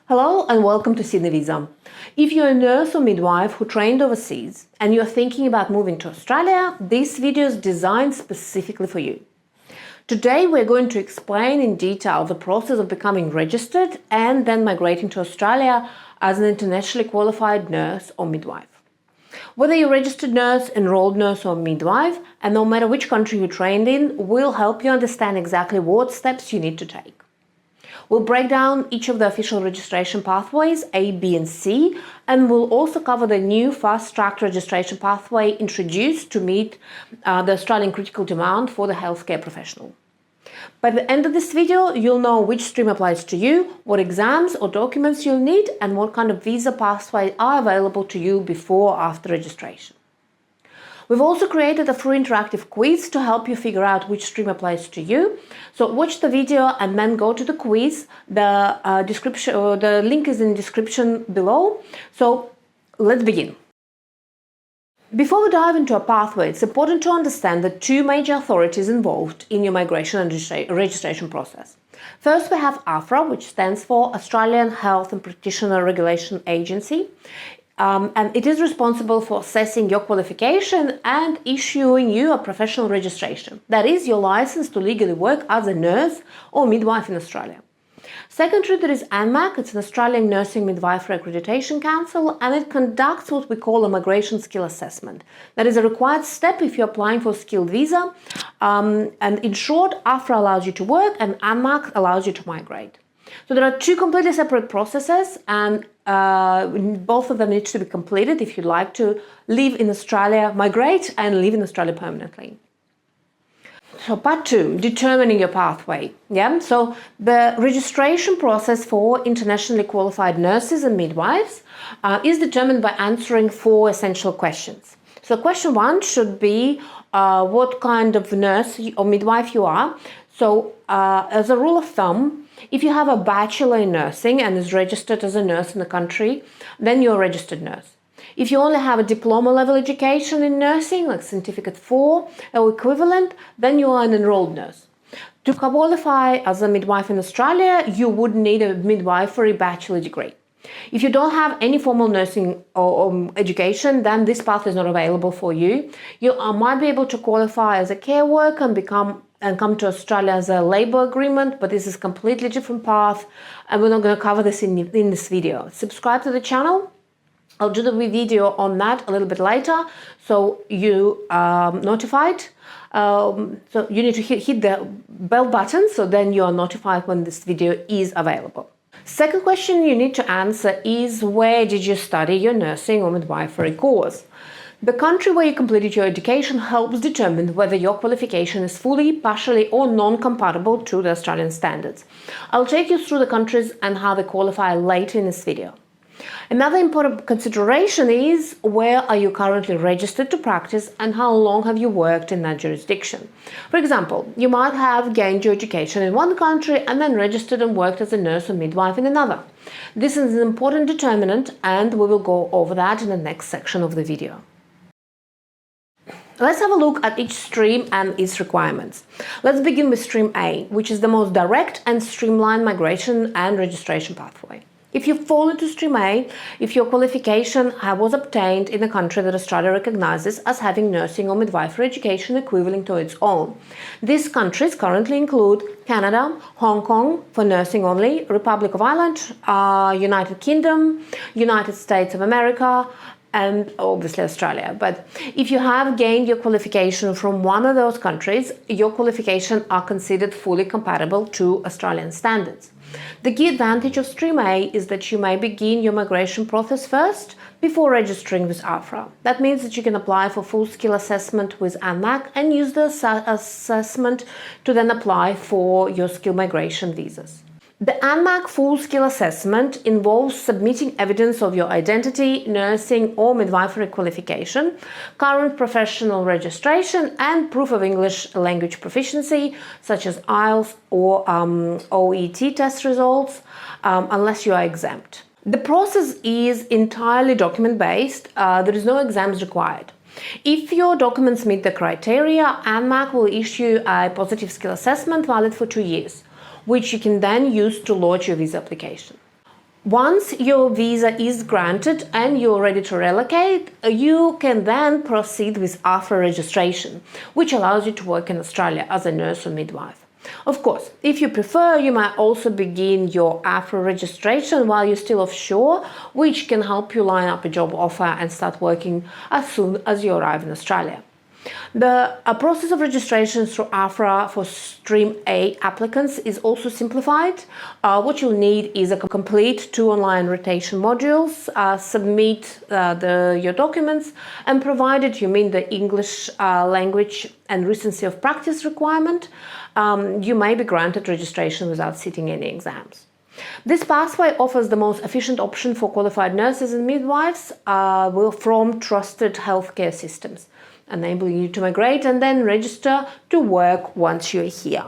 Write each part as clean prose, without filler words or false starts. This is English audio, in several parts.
Hello and welcome to Sydney Visa. If you're a nurse or midwife who trained overseas and you're thinking about moving to Australia, this video is designed specifically for you. Today we're going to explain in detail the process of becoming registered and then migrating to Australia as an internationally qualified nurse or midwife. Whether you're a registered nurse, enrolled nurse or midwife, and no matter which country you trained in, we'll help you understand exactly what steps you need to take. We'll break down each of the official registration pathways, A, B and C, and we'll also cover the new fast-track registration pathway introduced to meet the Australian critical demand for the healthcare professional. By the end of this video, you'll know which stream applies to you, what exams or documents you'll need, and what kind of visa pathways are available to you before or after registration. We've also created a free interactive quiz to help you figure out which stream applies to you. So watch the video and then go to the quiz. The link is in the description below. So let's begin. Before we dive into a pathway, it's important to understand the two major authorities involved in your migration and registration process. First, we have AHPRA, which stands for Australian Health and Practitioner Regulation Agency. And it is responsible for assessing your qualification and issuing you a professional registration. That is your license to legally work as a nurse or midwife in Australia. Secondly, there is ANMAC. It's an Australian Nursing Midwifery Accreditation Council, and it conducts what we call a migration skill assessment. That is a required step if you're applying for a skilled visa. And in short, AHPRA allows you to work and ANMAC allows you to migrate. So there are two completely separate processes, and both of them need to be completed if you'd like to live in Australia, migrate and live in Australia permanently. So part two, determining your pathway. So the registration process for internationally qualified nurses and midwives is determined by answering four essential questions. So question one should be what kind of nurse or midwife you are. So as a rule of thumb, if you have a bachelor in nursing and is registered as a nurse in the country, then you're a registered nurse. If you only have a diploma level education in nursing, like Certificate 4 or equivalent, then you are an enrolled nurse. To qualify as a midwife in Australia, you would need a midwifery bachelor degree. If you don't have any formal nursing or education, then this path is not available for you. You might be able to qualify as a care worker and come to Australia as a labour agreement, but this is a completely different path, and we're not going to cover this in this video. Subscribe to the channel. I'll do the video on that a little bit later, so you are notified. So you need to hit the bell button, so then you are notified when this video is available. Second question you need to answer is, where did you study your nursing or midwifery course? The country where you completed your education helps determine whether your qualification is fully, partially or non-compatible to the Australian standards. I'll take you through the countries and how they qualify later in this video. Another important consideration is, where are you currently registered to practice and how long have you worked in that jurisdiction. For example, you might have gained your education in one country and then registered and worked as a nurse or midwife in another. This is an important determinant, and we will go over that in the next section of the video. Let's have a look at each stream and its requirements. Let's begin with Stream A, which is the most direct and streamlined migration and registration pathway. If you fall into Stream A, if your qualification was obtained in a country that Australia recognises as having nursing or midwifery education equivalent to its own. These countries currently include Canada, Hong Kong for nursing only, Republic of Ireland, United Kingdom, United States of America, and obviously Australia. But if you have gained your qualification from one of those countries, your qualifications are considered fully compatible to Australian standards. The key advantage of Stream A is that you may begin your migration process first before registering with AHPRA. That means that you can apply for full skill assessment with ANMAC and use the assessment to then apply for your skill migration visas. The ANMAC full skill assessment involves submitting evidence of your identity, nursing or midwifery qualification, current professional registration and proof of English language proficiency, such as IELTS or OET test results, unless you are exempt. The process is entirely document-based. There is no exams required. If your documents meet the criteria, ANMAC will issue a positive skill assessment valid for 2 years, which you can then use to lodge your visa application. Once your visa is granted and you're ready to relocate, you can then proceed with AHPRA registration, which allows you to work in Australia as a nurse or midwife. Of course, if you prefer, you might also begin your AHPRA registration while you're still offshore, which can help you line up a job offer and start working as soon as you arrive in Australia. The process of registration through AHPRA for Stream A applicants is also simplified. What you'll need is a complete 2 online rotation modules, submit your documents, and provided you meet the English language and recency of practice requirement, you may be granted registration without sitting any exams. This pathway offers the most efficient option for qualified nurses and midwives from trusted healthcare systems, enabling you to migrate and then register to work once you're here.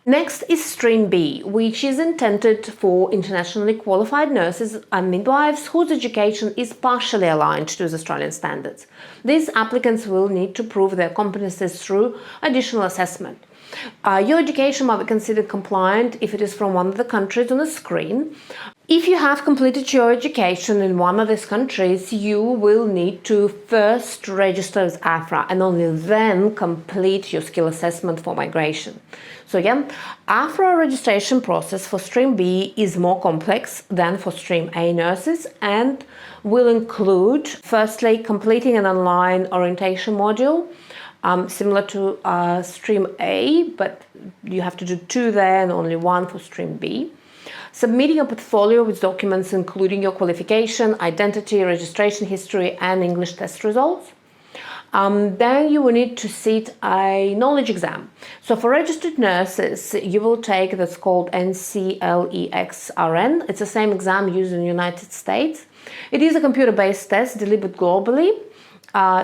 Next is Stream B, which is intended for internationally qualified nurses and midwives whose education is partially aligned to the Australian standards. These applicants will need to prove their competencies through additional assessment. Your education might be considered compliant if it is from one of the countries on the screen. If you have completed your education in one of these countries, you will need to first register with AHPRA and only then complete your skill assessment for migration. So again, AHPRA registration process for Stream B is more complex than for Stream A nurses and will include, firstly, completing an online orientation module, similar to Stream A, but you have to do 2 there and only 1 for Stream B. Submitting a portfolio with documents including your qualification, identity, registration history, and English test results. Then you will need to sit a knowledge exam. So for registered nurses, you will take that's called NCLEX-RN. It's the same exam used in the United States. It is a computer-based test delivered globally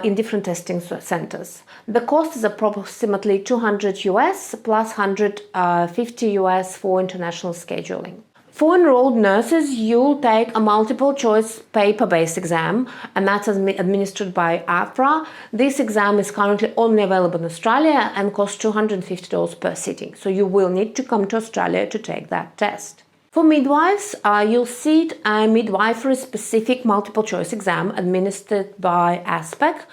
in different testing centers. The cost is approximately $200 US plus $150 US for international scheduling. For enrolled nurses, you'll take a multiple-choice paper-based exam, and that's administered by AHPRA. This exam is currently only available in Australia and costs $250 per sitting, so you will need to come to Australia to take that test. For midwives, you'll sit a midwifery-specific multiple-choice exam administered by ASPEC.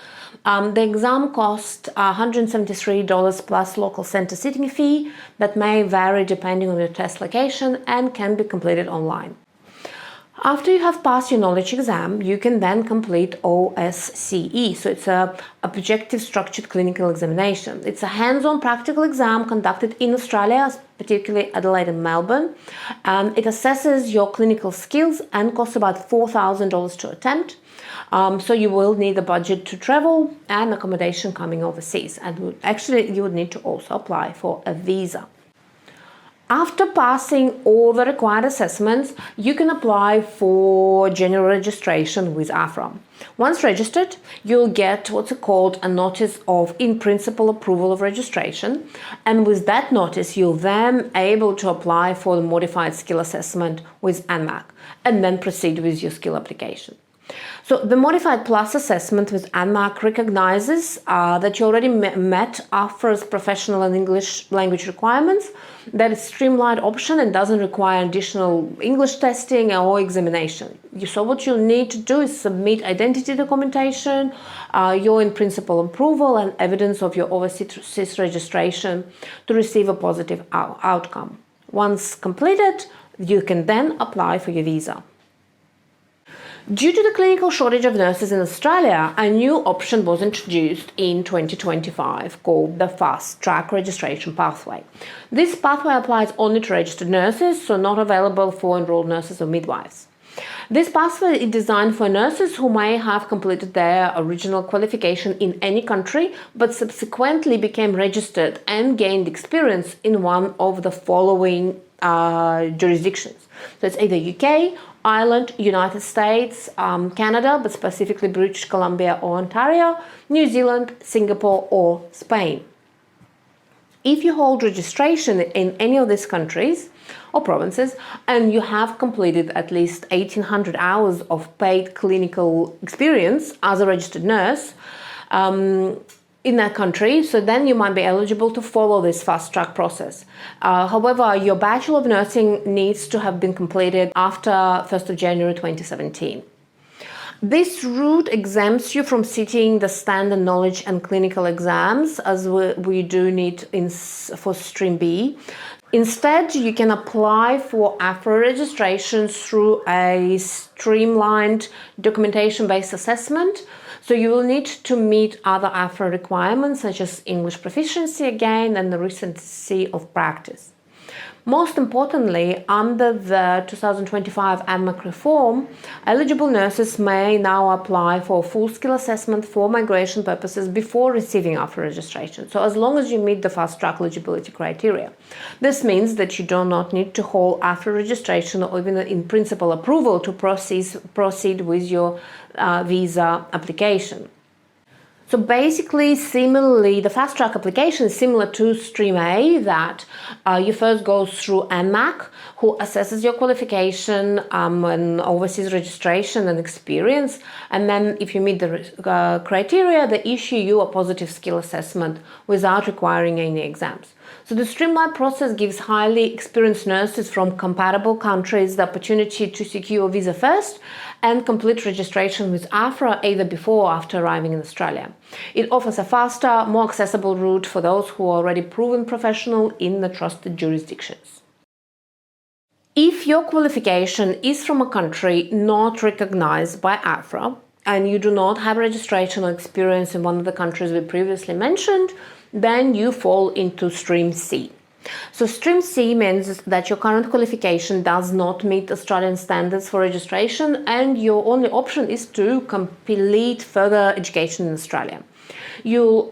The exam costs $173 plus local center sitting fee that may vary depending on your test location and can be completed online. After you have passed your knowledge exam, you can then complete OSCE. So it's a objective structured clinical examination. It's a hands-on practical exam conducted in Australia, particularly Adelaide and Melbourne. It assesses your clinical skills and costs about $4,000 to attempt. So you will need a budget to travel and accommodation coming overseas. And actually, you would need to also apply for a visa. After passing all the required assessments, you can apply for general registration with AHPRA. Once registered, you'll get what's called a notice of in-principle approval of registration, and with that notice, you'll then able to apply for the modified skill assessment with ANMAC, and then proceed with your skill application. So the Modified Plus assessment with ANMAC recognizes that you already met AHPRA's professional and English language requirements, that it's a streamlined option and doesn't require additional English testing or examination. So what you'll need to do is submit identity documentation, your in-principle approval, and evidence of your overseas registration to receive a positive outcome. Once completed, you can then apply for your visa. Due to the clinical shortage of nurses in Australia, a new option was introduced in 2025 called the Fast Track Registration Pathway. This pathway applies only to registered nurses, so not available for enrolled nurses or midwives. This pathway is designed for nurses who may have completed their original qualification in any country, but subsequently became registered and gained experience in one of the following jurisdictions. So it's either UK, Ireland, United States, Canada, but specifically British Columbia or Ontario, New Zealand, Singapore, or Spain. If you hold registration in any of these countries or provinces and you have completed at least 1,800 hours of paid clinical experience as a registered nurse, in that country, so then you might be eligible to follow this fast-track process. However, your Bachelor of Nursing needs to have been completed after 1st of January 2017. This route exempts you from sitting the standard knowledge and clinical exams, as we do need for Stream B. Instead, you can apply for AHPRA registration through a streamlined documentation-based assessment. So you will need to meet other AHPRA requirements such as English proficiency again and the recency of practice. Most importantly, under the 2025 ANMAC reform, eligible nurses may now apply for a full skill assessment for migration purposes before receiving AHPRA registration. So as long as you meet the fast-track eligibility criteria. This means that you do not need to hold AHPRA registration or even in principle approval to proceed with your visa application. So basically, similarly, the fast-track application is similar to Stream A, that you first go through ANMAC, who assesses your qualification and oversees registration and experience. And then if you meet the criteria, they issue you a positive skill assessment without requiring any exams. So the streamlined process gives highly experienced nurses from compatible countries the opportunity to secure a visa first and complete registration with AHPRA either before or after arriving in Australia. It offers a faster, more accessible route for those who are already proven professional in the trusted jurisdictions. If your qualification is from a country not recognized by AHPRA and you do not have registration or experience in one of the countries we previously mentioned, then you fall into Stream C. So Stream C means that your current qualification does not meet Australian standards for registration and your only option is to complete further education in Australia. You'll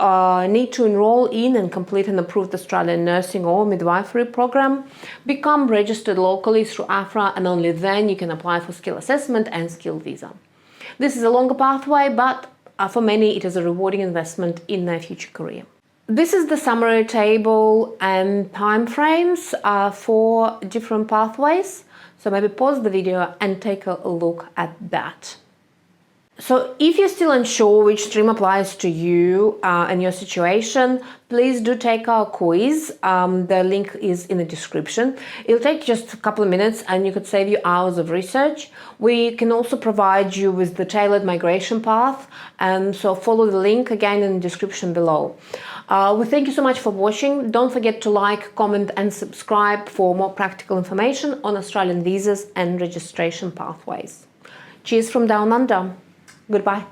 need to enroll in and complete an approved Australian nursing or midwifery program, become registered locally through AHPRA, and only then you can apply for skill assessment and skill visa. This is a longer pathway, but for many it is a rewarding investment in their future career. This is the summary table and timeframes for different pathways. So maybe pause the video and take a look at that. So if you're still unsure which stream applies to you and your situation, please do take our quiz. The link is in the description. It'll take just a couple of minutes and you could save you hours of research. We can also provide you with the tailored migration path, so follow the link again in the description below. We thank you so much for watching. Don't forget to like, comment and subscribe for more practical information on Australian visas and registration pathways. Cheers from down under. Goodbye.